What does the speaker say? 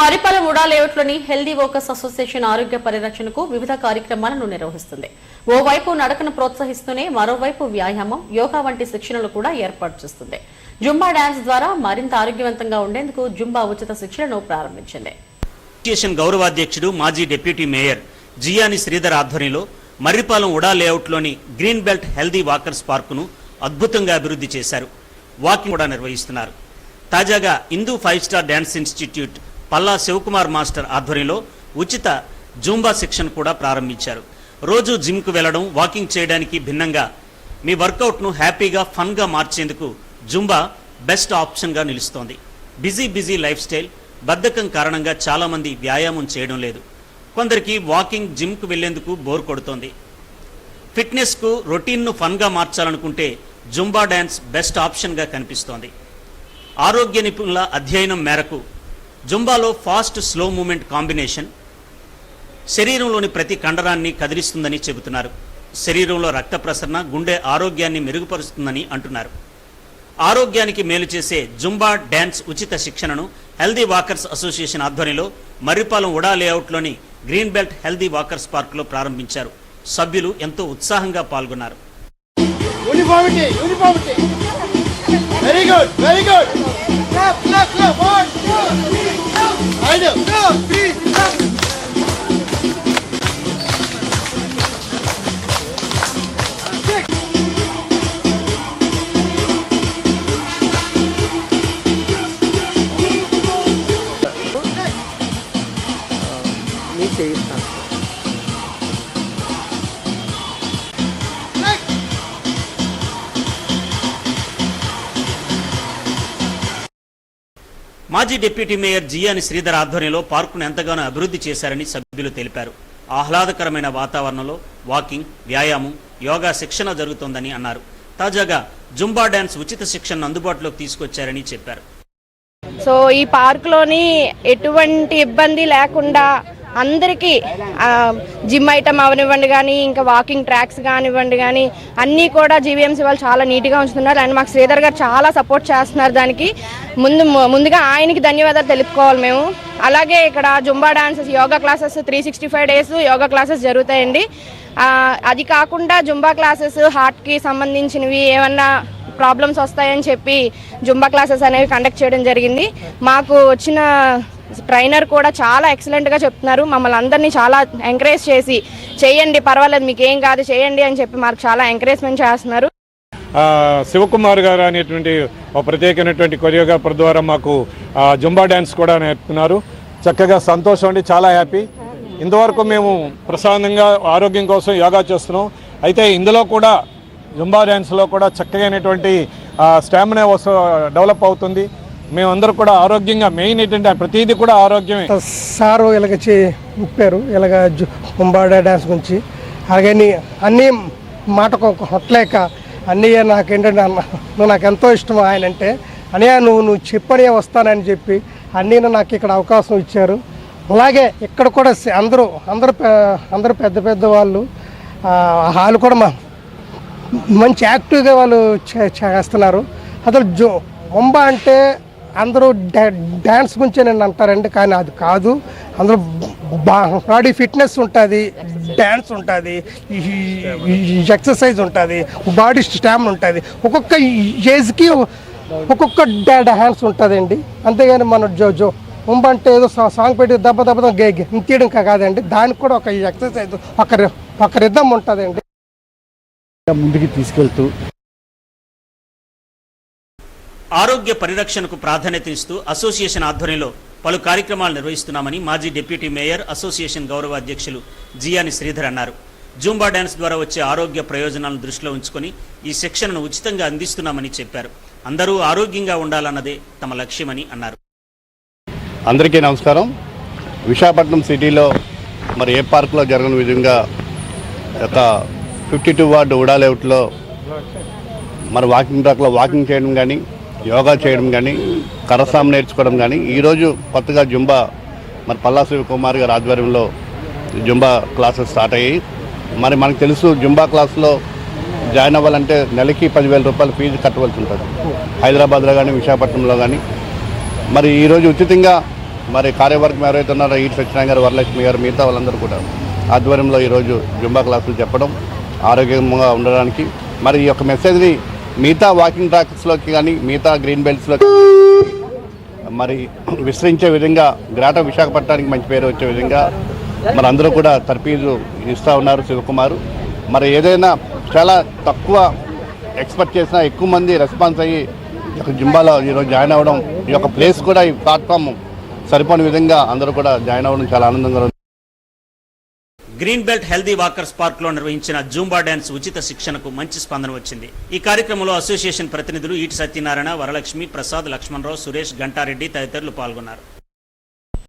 మరిపాలెం ఉడా లేఅవుట్లోని healthy workers association ఆరోగ్య పరిరక్షణకు వివిధ కార్యక్రమాలను నిర్వహిస్తుంది. ఓవైపు నడకను ప్రోత్సహిస్తూనే మరోవైపు వ్యాయామం, యోగా వంటి శిక్షణలు కూడా ఏర్పాటు చేస్తుంది. జుంబా డాన్స్ ద్వారా మరింత ఆరోగ్యవంతంగా ఉండేందుకు జుంబా ఉచిత శిక్షణను ప్రారంభించింది. అసోసియేషన్ గౌరవాధ్యక్షుడు మాజీ డిప్యూటీ మేయర్ జియాని శ్రీధర్ ఆధ్వర్యంలో మర్రిపాలెం ఉడా లేఅవుట్లోని గ్రీన్ బెల్ట్ హెల్దీ వాకర్స్ పార్కును అద్భుతంగా అభివృద్ధి చేశారు. వాకింగ్ కూడా నిర్వహిస్తున్నారు. తాజాగా Hindu 5 star dance institute Palla Sivakumar master ఆధ్వర్యంలో ఉచిత జూంబా శిక్షణ కూడా ప్రారంభించారు. రోజు జిమ్కు వెళ్లడం, వాకింగ్ చేయడానికి భిన్నంగా మీ వర్కౌట్ను హ్యాపీగా, ఫన్గా మార్చేందుకు జుంబా బెస్ట్ ఆప్షన్గా నిలుస్తోంది. బిజీ లైఫ్ స్టైల్, బద్ధకం కారణంగా చాలామంది వ్యాయామం చేయడం లేదు. కొందరికి వాకింగ్, జిమ్కు వెళ్లేందుకు బోర్ కొడుతోంది. ఫిట్నెస్కు, రొటీన్ను ఫన్గా మార్చాలనుకుంటే జుంబా డాన్స్ బెస్ట్ ఆప్షన్గా కనిపిస్తోంది. ఆరోగ్య నిపుణుల అధ్యయనం మేరకు జుంబాలో ఫాస్ట్, స్లో మూమెంట్ కాంబినేషన్ శరీరంలోని ప్రతి కండరాన్ని కదిలిస్తుందని చెబుతున్నారు. శరీరంలో రక్త ప్రసరణ, గుండె ఆరోగ్యాన్ని మెరుగుపరుస్తుందని అంటున్నారు. ఆరోగ్యానికి మేలు చేసే జుంబా డాన్స్ ఉచిత శిక్షణను హెల్దీ వాకర్స్ అసోసియేషన్ ఆధ్వర్యంలో మర్రిపాలెం ఉడా లేఅవుట్లోని గ్రీన్ బెల్ట్ హెల్దీ వాకర్స్ పార్కులో ప్రారంభించారు. సభ్యులు ఎంతో ఉత్సాహంగా పాల్గొన్నారు. Very good. Clap. 1, 2, 3, go. 3, clap. మాజీ డిప్యూటీ మేయర్ జియాని శ్రీధర్ ఆధ్వర్యంలో పార్కును ఎంతగానో అభివృద్ధి చేశారని సభ్యులు తెలిపారు. ఆహ్లాదకరమైన వాతావరణంలో వాకింగ్, వ్యాయామం, యోగా శిక్షణ జరుగుతోందని అన్నారు. తాజాగా జుంబా డాన్స్ ఉచిత శిక్షణను అందుబాటులోకి తీసుకొచ్చారని చెప్పారు. సో ఈ పార్కులోని ఎటువంటి ఇబ్బంది లేకుండా అందరికీ జిమ్ ఐటమ్ అవనివ్వండి కానీ, ఇంకా వాకింగ్ ట్రాక్స్ కానివ్వండి కానీ అన్నీ కూడా జీవీఎంసీ వాళ్ళు చాలా నీట్గా ఉంచుతున్నారు. అండ్ మాకు శ్రీధర్ గారు చాలా సపోర్ట్ చేస్తున్నారు. దానికి ముందుగా ఆయనకి ధన్యవాదాలు తెలుపుకోవాలి మేము. అలాగే ఇక్కడ Zumba dances, yoga classes 365 days yoga classes జరుగుతాయండి. అది కాకుండా జుంబా క్లాసెస్ హార్ట్కి సంబంధించినవి ఏమన్నా ప్రాబ్లమ్స్ వస్తాయని చెప్పి జుంబా క్లాసెస్ అనేవి కండక్ట్ చేయడం జరిగింది. మాకు వచ్చిన ట్రైనర్ కూడా చాలా ఎక్సలెంట్గా చెప్తున్నారు. మమ్మల్ని అందరినీ చాలా ఎంకరేజ్ చేసి చేయండి, పర్వాలేదు, మీకు ఏం కాదు, చేయండి అని చెప్పి మాకు చాలా ఎంకరేజ్మెంట్ చేస్తున్నారు. శివకుమార్ గారు అనేటువంటి ఒక ప్రత్యేకమైనటువంటి కొరియోగ్రాఫర్ ద్వారా మాకు జుంబా డ్యాన్స్ కూడా నేర్పుతున్నారు. చక్కగా సంతోషం అండి, చాలా హ్యాపీ. ఇంతవరకు మేము ప్రశాంతంగా ఆరోగ్యం కోసం యోగా చేస్తున్నాం. అయితే ఇందులో కూడా జుంబా డ్యాన్స్లో కూడా చక్కగానేటువంటి స్టామినా డెవలప్ అవుతుంది. మేమందరూ కూడా ఆరోగ్యంగా, మెయిన్ ఏంటంటే ప్రతిదీ కూడా ఆరోగ్యమే. సారు ఇలాగ చెప్పారు, ఇలాగ జుంబా డ్యాన్స్ గురించి. అలాగే అన్నీ మాటకు హొట్టలేక అన్నయ్య నాకేంటంటే నువ్వు నాకు ఎంతో ఇష్టం ఆయన అంటే, అన్నయ్య నువ్వు చెప్పని వస్తానని చెప్పి అన్నయ్య నాకు ఇక్కడ అవకాశం ఇచ్చారు. అలాగే ఇక్కడ కూడా అందరూ పెద్ద వాళ్ళు వాళ్ళు కూడా మంచి యాక్టివ్గా వాళ్ళు చేస్తున్నారు. అసలు జుంబా అంటే అందరూ డ్యాన్స్ గురించి నేను అంటారండి, కానీ అది కాదు. అందరూ బాడీ ఫిట్నెస్ ఉంటుంది, డ్యాన్స్ ఉంటుంది, ఎక్సర్సైజ్ ఉంటుంది, బాడీ స్టామినా ఉంటుంది. ఒక్కొక్క ఏజ్కి ఒక్కొక్క డ్యాన్స్ ఉంటుందండి. అంతేగాని మన జుంబా అంటే ఏదో సాంగ్ పెట్టి దెబ్బ తీయడం కాదండి. దానికి కూడా ఒక ఎక్సర్సైజ్, ఒక రిథం ఉంటుందండి. ముందుకు తీసుకెళ్తూ ఆరోగ్య పరిరక్షణకు ప్రాధాన్యత ఇస్తూ అసోసియేషన్ ఆధ్వర్యంలో పలు కార్యక్రమాలు నిర్వహిస్తున్నామని మాజీ డిప్యూటీ మేయర్, అసోసియేషన్ గౌరవ అధ్యక్షులు జియాని శ్రీధర్ అన్నారు. జూంబా డాన్స్ ద్వారా వచ్చే ఆరోగ్య ప్రయోజనాలను దృష్టిలో ఉంచుకొని ఈ శిక్షణను ఉచితంగా అందిస్తున్నామని చెప్పారు. అందరూ ఆరోగ్యంగా ఉండాలన్నదే తమ లక్ష్యమని అన్నారు. అందరికీ నమస్కారం. విశాఖపట్నం సిటీలో మరి ఏ పార్కులో జరగని విధంగా ఒక 52 వార్డు ఉడా లేఅవుట్లో మరి వాకింగ్ ట్రాక్లో వాకింగ్ చేయడం కానీ, యోగా చేయడం కానీ, కరసాం నేర్చుకోవడం కానీ, ఈరోజు కొత్తగా జుంబా మరి పల్లా శివకుమార్ గారి ఆధ్వర్యంలో జుంబా క్లాసెస్ స్టార్ట్ అయ్యాయి. మరి మనకు తెలుసు జుంబా క్లాస్లో జాయిన్ అవ్వాలంటే నెలకి 10,000 రూపాయలు ఫీజు కట్టవలసి ఉంటుంది, హైదరాబాద్లో కానీ విశాఖపట్నంలో కానీ. మరి ఈరోజు ఉచితంగా మరి కార్యవర్గం ఎవరైతే ఉన్నారో ఈట్ సత్యనారాయణ గారు, వరలక్ష్మి గారు, మిగతా వాళ్ళందరూ కూడా ఆధ్వర్యంలో ఈరోజు జుంబా క్లాసులు చెప్పడం ఆరోగ్యంగా ఉండడానికి. మరి ఈ యొక్క మెసేజ్ని మిగతా వాకింగ్ ట్రాక్స్లోకి కానీ మిగతా గ్రీన్ బెల్ట్స్లోకి మరి విస్తరించే విధంగా గ్రేటర్ విశాఖపట్నానికి మంచి పేరు వచ్చే విధంగా మరి అందరూ కూడా తర్ఫీదు ఇస్తూ ఉన్నారు శివకుమారు. మరి ఏదైనా చాలా తక్కువ ఎక్స్పెక్ట్ చేసినా ఎక్కువ మంది రెస్పాన్స్ అయ్యి ఈ యొక్క జుంబాలో ఈరోజు జాయిన్ అవ్వడం, ఈ యొక్క ప్లేస్ కూడా ఈ ప్లాట్ఫామ్ సరిపోని విధంగా అందరూ కూడా జాయిన్ అవ్వడం చాలా ఆనందంగా ఉంది. Green belt healthy walkers park లో నిర్వహించిన జూంబా డాన్స్ ఉచిత శిక్షణకు మంచి స్పందన వచ్చింది. ఈ కార్యక్రమంలో అసోసియేషన్ ప్రతినిధులు ఈటి సత్యనారాయణ, వరలక్ష్మి, ప్రసాద్, లక్ష్మణరావు, సురేష్, గంటారెడ్డి తదితరులు పాల్గొన్నారు.